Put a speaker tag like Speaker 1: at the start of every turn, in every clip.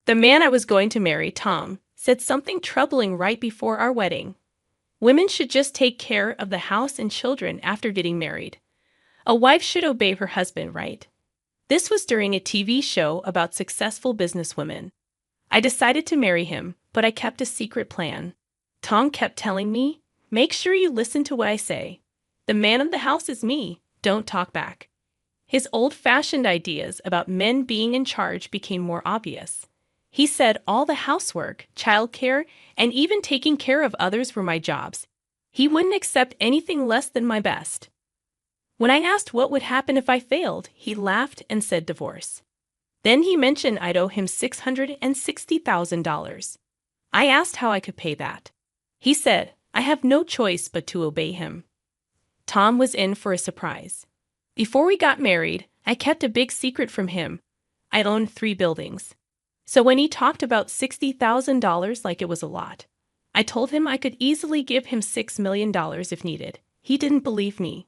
Speaker 1: The man I was going to marry, Tom, said something troubling right before our wedding. Women should just take care of the house and children after getting married. A wife should obey her husband, right? This was during a TV show about successful businesswomen. I decided to marry him, but I kept a secret plan. Tom kept telling me, "Make sure you listen to what I say. The man of the house is me. Don't talk back." His old-fashioned ideas about men being in charge became more obvious. He said all the housework, childcare, and even taking care of others were my jobs. He wouldn't accept anything less than my best. When I asked what would happen if I failed, he laughed and said divorce. Then he mentioned I'd owe him $660,000. I asked how I could pay that. He said, I have no choice but to obey him. Tom was in for a surprise. Before we got married, I kept a big secret from him. I owned 3 buildings. So when he talked about $60,000 like it was a lot, I told him I could easily give him $6 million if needed. He didn't believe me.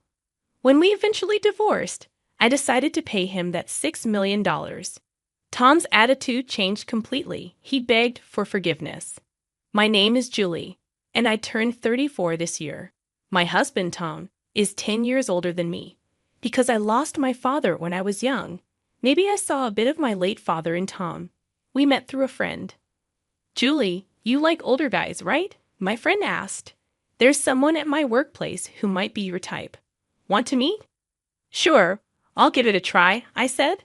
Speaker 1: When we eventually divorced, I decided to pay him that $6 million. Tom's attitude changed completely. He begged for forgiveness. My name is Julie, and I turned 34 this year. My husband, Tom, is 10 years older than me. Because I lost my father when I was young, maybe I saw a bit of my late father in Tom. We met through a friend. Julie, you like older guys, right? My friend asked. There's someone at my workplace who might be your type. Want to meet? Sure, I'll give it a try, I said.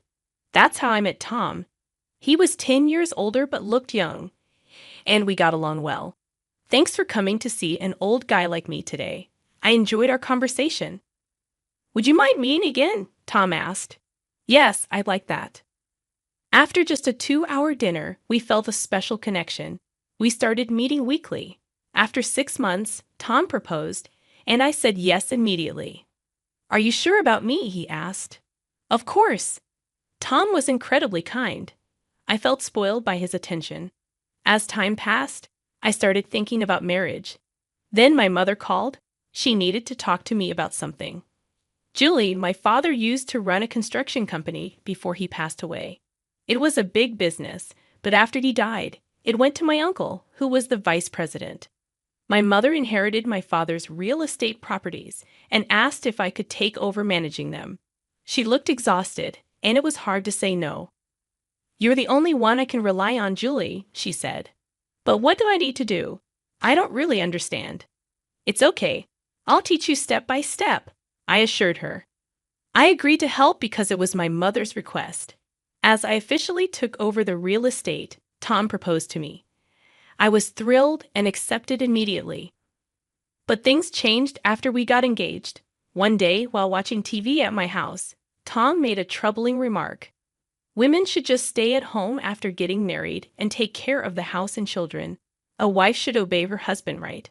Speaker 1: That's how I met Tom. He was 10 years older but looked young, and we got along well. Thanks for coming to see an old guy like me today. I enjoyed our conversation. Would you mind meeting again? Tom asked. Yes, I'd like that. After just a 2-hour dinner, we felt a special connection. We started meeting weekly. After 6 months, Tom proposed, and I said yes immediately. Are you sure about me? He asked. Of course. Tom was incredibly kind. I felt spoiled by his attention. As time passed, I started thinking about marriage. Then my mother called. She needed to talk to me about something. Julie, my father used to run a construction company before he passed away. It was a big business, but after he died, it went to my uncle, who was the vice president. My mother inherited my father's real estate properties and asked if I could take over managing them. She looked exhausted, and it was hard to say no. You're the only one I can rely on, Julie, she said. But what do I need to do? I don't really understand. It's okay. I'll teach you step by step, I assured her. I agreed to help because it was my mother's request. As I officially took over the real estate, Tom proposed to me. I was thrilled and accepted immediately. But things changed after we got engaged. One day, while watching TV at my house, Tom made a troubling remark. Women should just stay at home after getting married and take care of the house and children. A wife should obey her husband, right?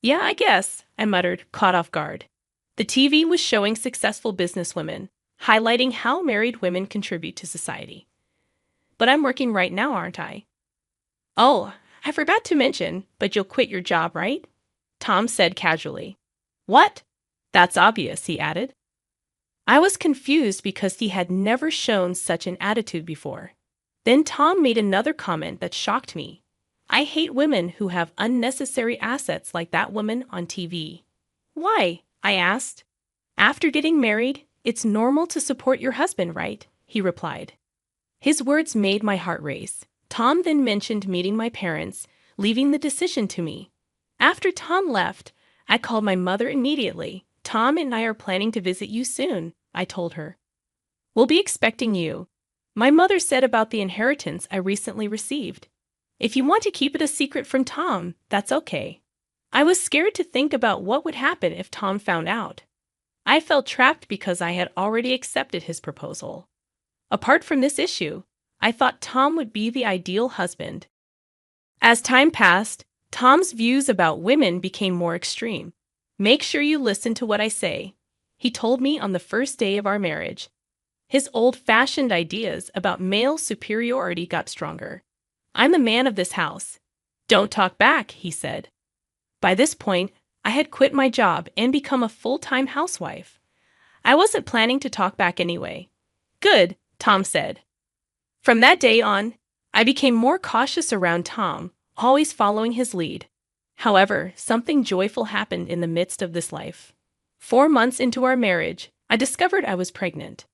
Speaker 1: Yeah, I guess, I muttered, caught off guard. The TV was showing successful businesswomen, highlighting how married women contribute to society. But I'm working right now, aren't I? Oh, I forgot to mention, but you'll quit your job, right? Tom said casually. What? That's obvious, he added. I was confused because he had never shown such an attitude before. Then Tom made another comment that shocked me. I hate women who have unnecessary assets like that woman on TV. Why? I asked. After getting married, it's normal to support your husband, right? He replied. His words made my heart race. Tom then mentioned meeting my parents, leaving the decision to me. After Tom left, I called my mother immediately. Tom and I are planning to visit you soon, I told her. We'll be expecting you. My mother said about the inheritance I recently received. If you want to keep it a secret from Tom, that's okay. I was scared to think about what would happen if Tom found out. I felt trapped because I had already accepted his proposal. Apart from this issue, I thought Tom would be the ideal husband. As time passed, Tom's views about women became more extreme. Make sure you listen to what I say, he told me on the first day of our marriage. His old-fashioned ideas about male superiority got stronger. I'm the man of this house. Don't talk back, he said. By this point, I had quit my job and become a full-time housewife. I wasn't planning to talk back anyway. Good, Tom said. From that day on, I became more cautious around Tom, always following his lead. However, something joyful happened in the midst of this life. 4 months into our marriage, I discovered I was pregnant.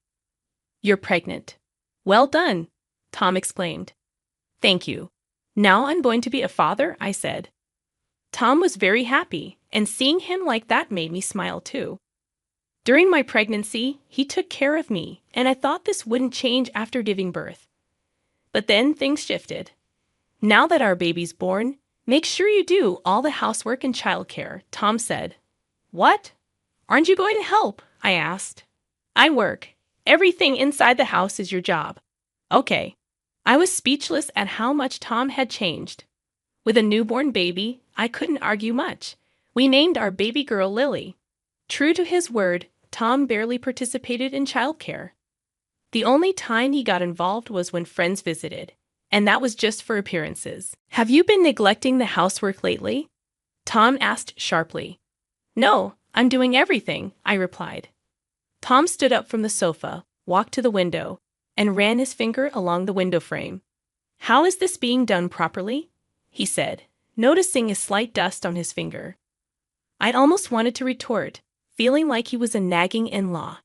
Speaker 1: "You're pregnant. Well done," Tom exclaimed. "Thank you. Now I'm going to be a father," I said. Tom was very happy, and seeing him like that made me smile too. During my pregnancy, he took care of me, and I thought this wouldn't change after giving birth. But then things shifted. "Now that our baby's born, make sure you do all the housework and childcare," Tom said. "What? Aren't you going to help?" I asked. "I work. Everything inside the house is your job." "Okay." I was speechless at how much Tom had changed. With a newborn baby, I couldn't argue much. We named our baby girl Lily. True to his word, Tom barely participated in childcare. The only time he got involved was when friends visited, and that was just for appearances. "Have you been neglecting the housework lately?" Tom asked sharply. "No, I'm doing everything," I replied. Tom stood up from the sofa, walked to the window, and ran his finger along the window frame. "How is this being done properly?" he said, noticing a slight dust on his finger. I'd almost wanted to retort, feeling like he was a nagging in-law.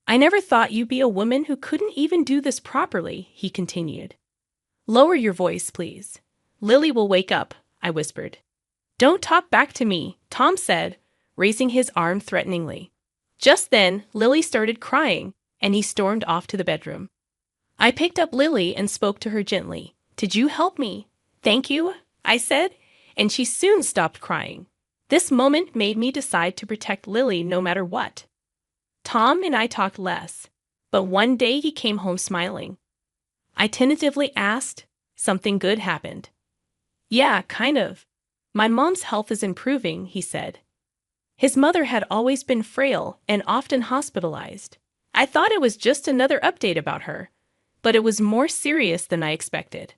Speaker 1: "I never thought you'd be a woman who couldn't even do this properly," he continued. "Lower your voice, please. Lily will wake up," I whispered. "Don't talk back to me," Tom said, raising his arm threateningly. Just then, Lily started crying, and he stormed off to the bedroom. I picked up Lily and spoke to her gently. "Did you help me?" "Thank you," I said, and she soon stopped crying. This moment made me decide to protect Lily no matter what. Tom and I talked less, but one day he came home smiling. I tentatively asked, "Something good happened?" "Yeah, kind of. My mom's health is improving," he said. His mother had always been frail and often hospitalized. I thought it was just another update about her, but it was more serious than I expected.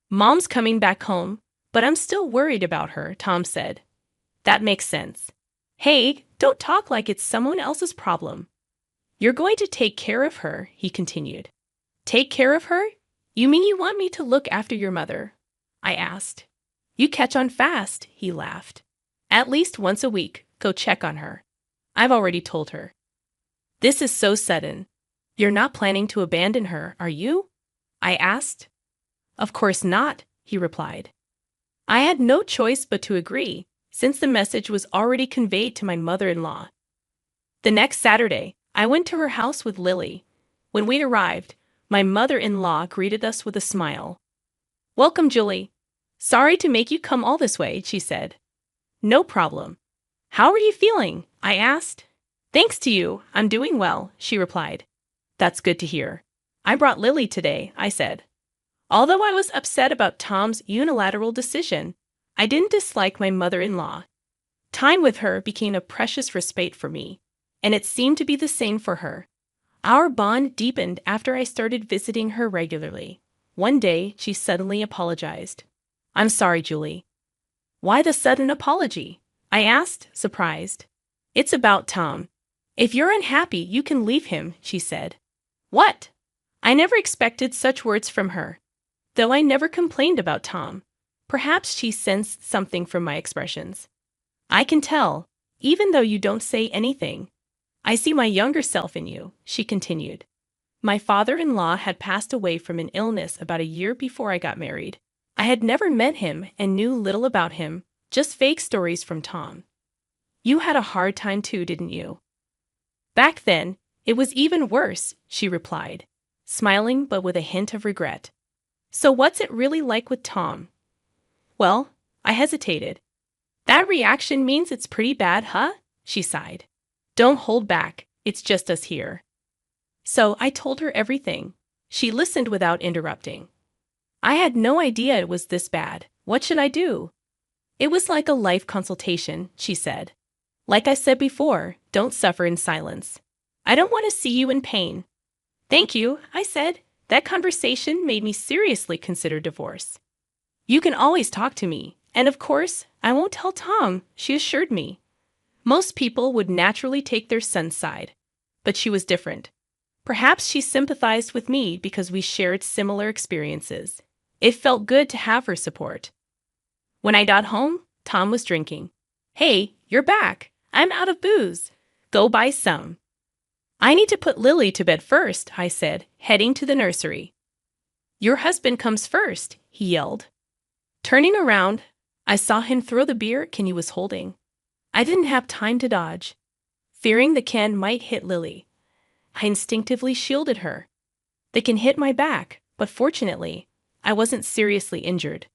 Speaker 1: "Mom's coming back home, but I'm still worried about her," Tom said. "That makes sense. Hey, don't talk like it's someone else's problem. You're going to take care of her," he continued. "Take care of her? You mean you want me to look after your mother?" I asked. "You catch on fast," he laughed. "At least once a week, go check on her. I've already told her." "This is so sudden. You're not planning to abandon her, are you?" I asked. "Of course not," he replied. I had no choice but to agree, since the message was already conveyed to my mother-in-law. The next Saturday, I went to her house with Lily. When we arrived, my mother-in-law greeted us with a smile. "Welcome, Julie. Sorry to make you come all this way," she said. "No problem. How are you feeling?" I asked. "Thanks to you, I'm doing well," she replied. "That's good to hear. I brought Lily today," I said. Although I was upset about Tom's unilateral decision, I didn't dislike my mother-in-law. Time with her became a precious respite for me, and it seemed to be the same for her. Our bond deepened after I started visiting her regularly. One day, she suddenly apologized. "I'm sorry, Julie." "Why the sudden apology?" I asked, surprised. "It's about Tom. If you're unhappy, you can leave him," she said. "What?" I never expected such words from her. Though I never complained about Tom, perhaps she sensed something from my expressions. "I can tell, even though you don't say anything. I see my younger self in you," she continued. My father-in-law had passed away from an illness about a year before I got married. I had never met him and knew little about him, just vague stories from Tom. "You had a hard time too, didn't you?" "Back then, it was even worse," she replied, smiling but with a hint of regret. "So what's it really like with Tom?" "Well," I hesitated. "That reaction means it's pretty bad, huh?" she sighed. "Don't hold back, it's just us here." So I told her everything. She listened without interrupting. "I had no idea it was this bad. What should I do?" "It was like a life consultation," she said. "Like I said before, don't suffer in silence. I don't want to see you in pain." "Thank you," I said. That conversation made me seriously consider divorce. "You can always talk to me, and of course, I won't tell Tom," she assured me. Most people would naturally take their son's side, but she was different. Perhaps she sympathized with me because we shared similar experiences. It felt good to have her support. When I got home, Tom was drinking. "Hey, you're back. I'm out of booze. Go buy some." "I need to put Lily to bed first," I said, heading to the nursery. "Your husband comes first," he yelled. Turning around, I saw him throw the beer can he was holding. I didn't have time to dodge. Fearing the can might hit Lily, I instinctively shielded her. The can hit my back, but fortunately, I wasn't seriously injured.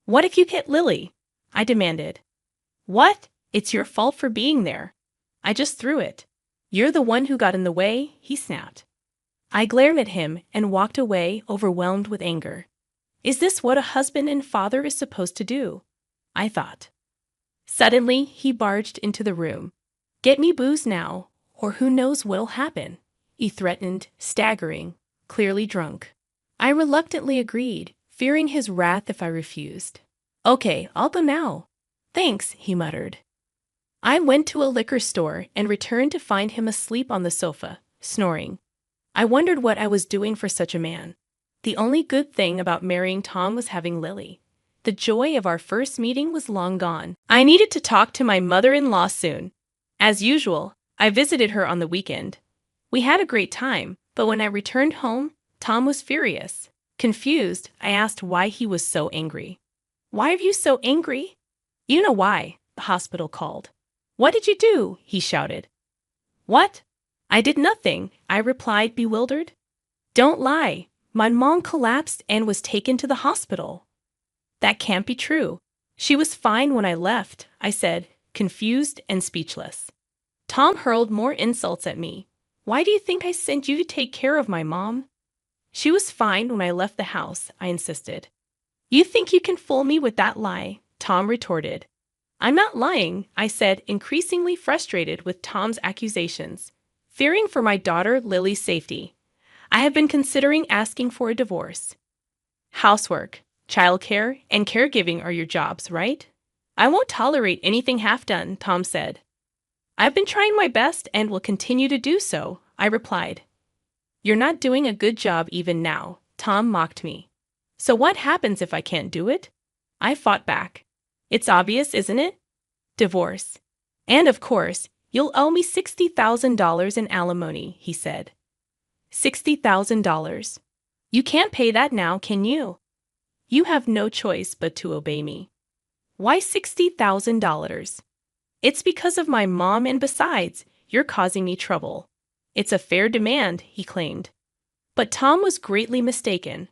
Speaker 1: "What if you hit Lily?" I demanded. "What? It's your fault for being there. I just threw it. You're the one who got in the way," he snapped. I glared at him and walked away, overwhelmed with anger. Is this what a husband and father is supposed to do? I thought. Suddenly, he barged into the room. "Get me booze now, or who knows what'll happen," he threatened, staggering, clearly drunk. I reluctantly agreed, fearing his wrath if I refused. "Okay, I'll go now." "Thanks," he muttered. I went to a liquor store and returned to find him asleep on the sofa, snoring. I wondered what I was doing for such a man. The only good thing about marrying Tom was having Lily. The joy of our first meeting was long gone. I needed to talk to my mother-in-law soon. As usual, I visited her on the weekend. We had a great time, but when I returned home, Tom was furious. Confused, I asked why he was so angry. "Why are you so angry?" "You know why," the hospital called. "What did you do?" he shouted. "What?" "I did nothing," I replied, bewildered. "Don't lie. My mom collapsed and was taken to the hospital." "That can't be true. She was fine when I left," I said, confused and speechless. Tom hurled more insults at me. "Why do you think I sent you to take care of my mom?" "She was fine when I left the house," I insisted. "You think you can fool me with that lie?" Tom retorted. "I'm not lying," I said, increasingly frustrated with Tom's accusations. Fearing for my daughter Lily's safety, I have been considering asking for a divorce. Housework, childcare, and caregiving are your jobs, right? "I won't tolerate anything half done," Tom said. "I've been trying my best and will continue to do so," I replied. "You're not doing a good job even now," Tom mocked me. "So what happens if I can't do it?" I fought back. "It's obvious, isn't it? Divorce. And of course, you'll owe me $60,000 in alimony," he said. $60,000. You can't pay that now, can you? You have no choice but to obey me. Why $60,000? It's because of my mom, and besides, you're causing me trouble. It's a fair demand, he claimed. But Tom was greatly mistaken.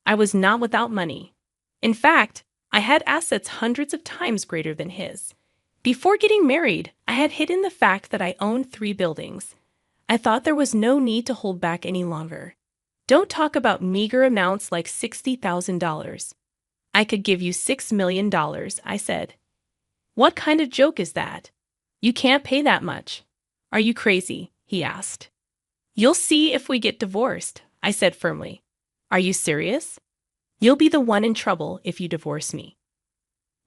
Speaker 1: I was not without money. In fact, I had assets hundreds of times greater than his. Before getting married, I had hidden the fact that I owned 3 buildings. I thought there was no need to hold back any longer. Don't talk about meager amounts like $60,000. I could give you $6 million, I said. "What kind of joke is that? You can't pay that much." "Are you crazy?" he asked. "You'll see if we get divorced," I said firmly. "Are you serious? You'll be the one in trouble if you divorce me."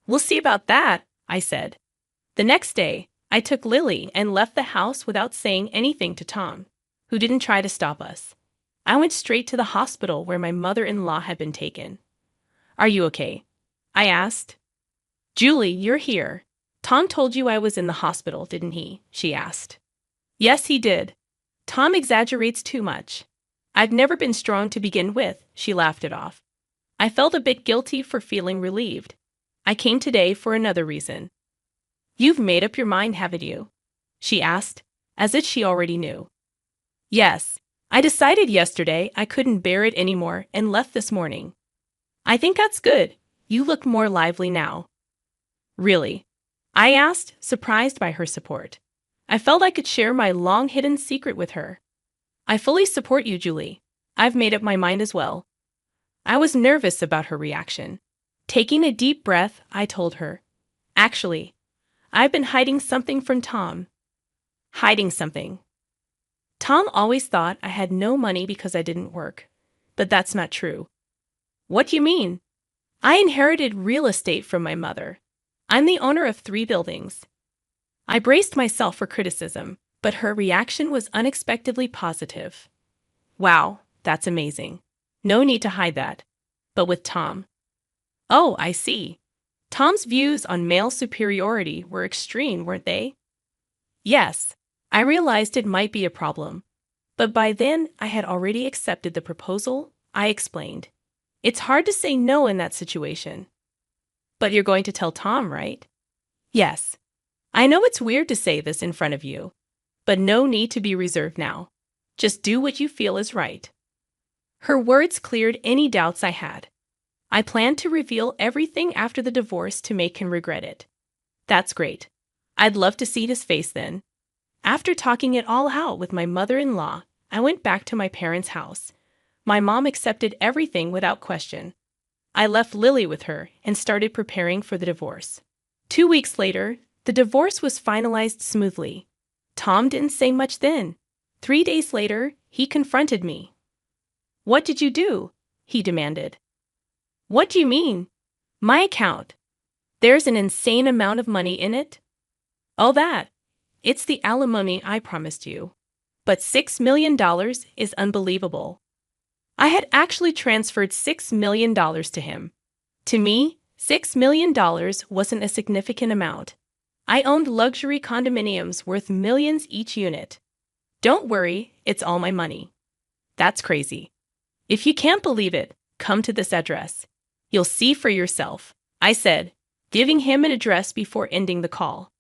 Speaker 1: "We'll see about that," I said. The next day, I took Lily and left the house without saying anything to Tom, who didn't try to stop us. I went straight to the hospital where my mother-in-law had been taken. "Are you okay?" I asked. "Julie, you're here. Tom told you I was in the hospital, didn't he?" she asked. "Yes, he did. Tom exaggerates too much. I've never been strong to begin with," she laughed it off. I felt a bit guilty for feeling relieved. "I came today for another reason." "You've made up your mind, haven't you?" she asked, as if she already knew. "Yes, I decided yesterday I couldn't bear it anymore and left this morning." "I think that's good. You look more lively now." "Really?" I asked, surprised by her support. I felt I could share my long-hidden secret with her. "I fully support you, Julie. I've made up my mind as well." I was nervous about her reaction. Taking a deep breath, I told her, "Actually, I've been hiding something from Tom." "Hiding something?" "Tom always thought I had no money because I didn't work. But that's not true." "What do you mean?" "I inherited real estate from my mother. I'm the owner of 3 buildings." I braced myself for criticism, but her reaction was unexpectedly positive. Wow, that's amazing. No need to hide that. But with Tom. Oh, I see. Tom's views on male superiority were extreme, weren't they? Yes. I realized it might be a problem. But by then, I had already accepted the proposal, I explained. It's hard to say no in that situation. But you're going to tell Tom, right? Yes. I know it's weird to say this in front of you, but no need to be reserved now. Just do what you feel is right. Her words cleared any doubts I had. I planned to reveal everything after the divorce to make him regret it. That's great. I'd love to see his face then. After talking it all out with my mother-in-law, I went back to my parents' house. My mom accepted everything without question. I left Lily with her and started preparing for the divorce. 2 weeks later, the divorce was finalized smoothly. Tom didn't say much then. 3 days later, he confronted me. "What did you do?" he demanded. "What do you mean?" "My account. There's an insane amount of money in it." "Oh, that. It's the alimony I promised you. But $6 million is unbelievable." I had actually transferred $6 million to him. To me, $6 million wasn't a significant amount. I owned luxury condominiums worth millions each unit. "Don't worry, it's all my money." That's crazy. "If you can't believe it, come to this address. You'll see for yourself," I said, giving him an address before ending the call.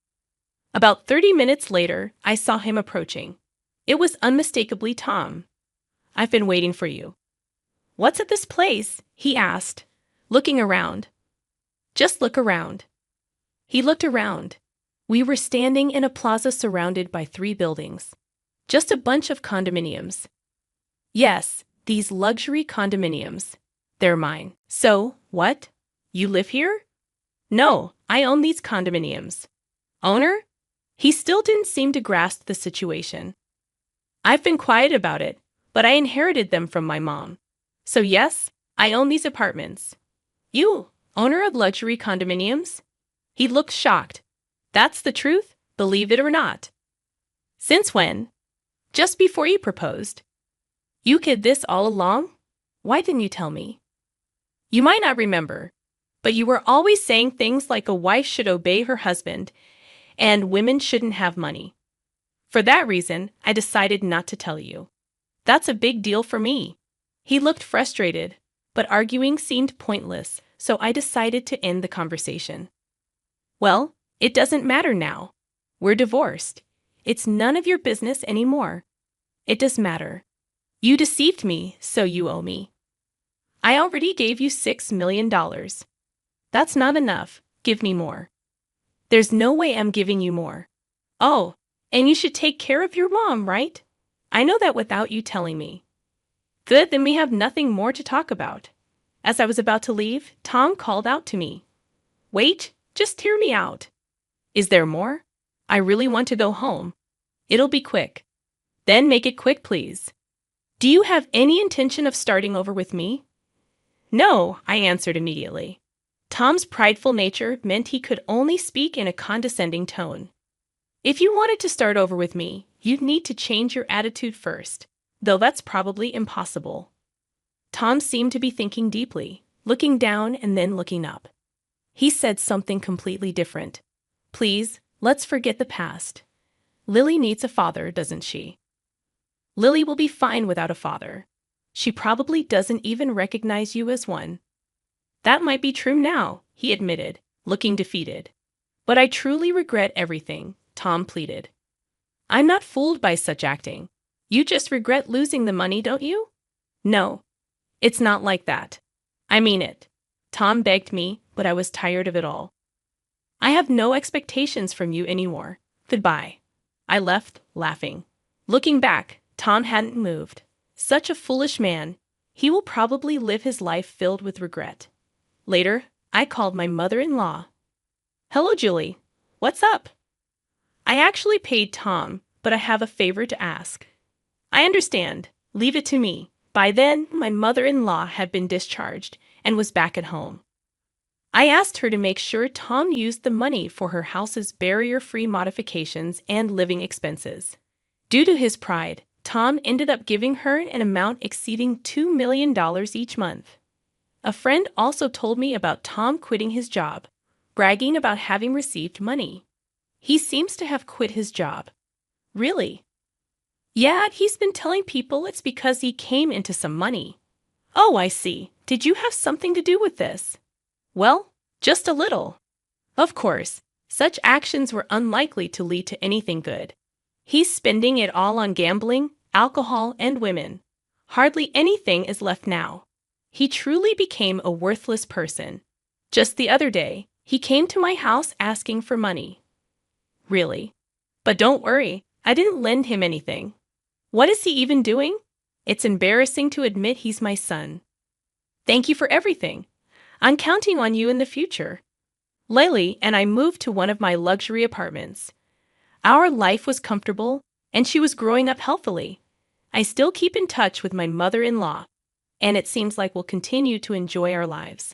Speaker 1: About 30 minutes later, I saw him approaching. It was unmistakably Tom. "I've been waiting for you." "What's at this place?" he asked, looking around. "Just look around." He looked around. We were standing in a plaza surrounded by 3 buildings. Just a bunch of condominiums. Yes, these luxury condominiums. They're mine. "So, what? You live here?" "No, I own these condominiums." "Owner?" He still didn't seem to grasp the situation. "I've been quiet about it, but I inherited them from my mom. So yes, I own these apartments." "You, owner of luxury condominiums?" He looked shocked. "That's the truth, believe it or not." "Since when?" "Just before you proposed." "You hid this all along? Why didn't you tell me?" "You might not remember, but you were always saying things like a wife should obey her husband and women shouldn't have money. For that reason, I decided not to tell you. That's a big deal for me." He looked frustrated, but arguing seemed pointless, so I decided to end the conversation. "Well, it doesn't matter now. We're divorced. It's none of your business anymore." "It does matter. You deceived me, so you owe me." "I already gave you $6 million. That's not enough. Give me more." "There's no way I'm giving you more." "Oh, and you should take care of your mom, right?" "I know that without you telling me." "Good, then we have nothing more to talk about." As I was about to leave, Tom called out to me. "Wait, just hear me out." "Is there more? I really want to go home." "It'll be quick." "Then make it quick, please." "Do you have any intention of starting over with me?" "No," I answered immediately. Tom's prideful nature meant he could only speak in a condescending tone. "If you wanted to start over with me, you'd need to change your attitude first, though that's probably impossible." Tom seemed to be thinking deeply, looking down and then looking up. He said something completely different. "Please, let's forget the past. Lily needs a father, doesn't she?" "Lily will be fine without a father. She probably doesn't even recognize you as one." "That might be true now," he admitted, looking defeated. "But I truly regret everything," Tom pleaded. "I'm not fooled by such acting. You just regret losing the money, don't you?" "No, it's not like that. I mean it." Tom begged me, but I was tired of it all. "I have no expectations from you anymore. Goodbye." I left, laughing. Looking back, Tom hadn't moved. Such a foolish man. He will probably live his life filled with regret. Later, I called my mother-in-law. "Hello, Julie. What's up?" "I actually paid Tom, but I have a favor to ask." "I understand. Leave it to me." By then, my mother-in-law had been discharged and was back at home. I asked her to make sure Tom used the money for her house's barrier-free modifications and living expenses. Due to his pride, Tom ended up giving her an amount exceeding $2 million each month. A friend also told me about Tom quitting his job, bragging about having received money. He seems to have quit his job. Really? Yeah, he's been telling people it's because he came into some money. Oh, I see. Did you have something to do with this? Well, just a little. Of course, such actions were unlikely to lead to anything good. He's spending it all on gambling, alcohol, and women. Hardly anything is left now. He truly became a worthless person. Just the other day, he came to my house asking for money. Really? But don't worry, I didn't lend him anything. What is he even doing? It's embarrassing to admit he's my son. Thank you for everything. I'm counting on you in the future. Layli and I moved to one of my luxury apartments. Our life was comfortable, and she was growing up healthily. I still keep in touch with my mother-in-law, and it seems like we'll continue to enjoy our lives.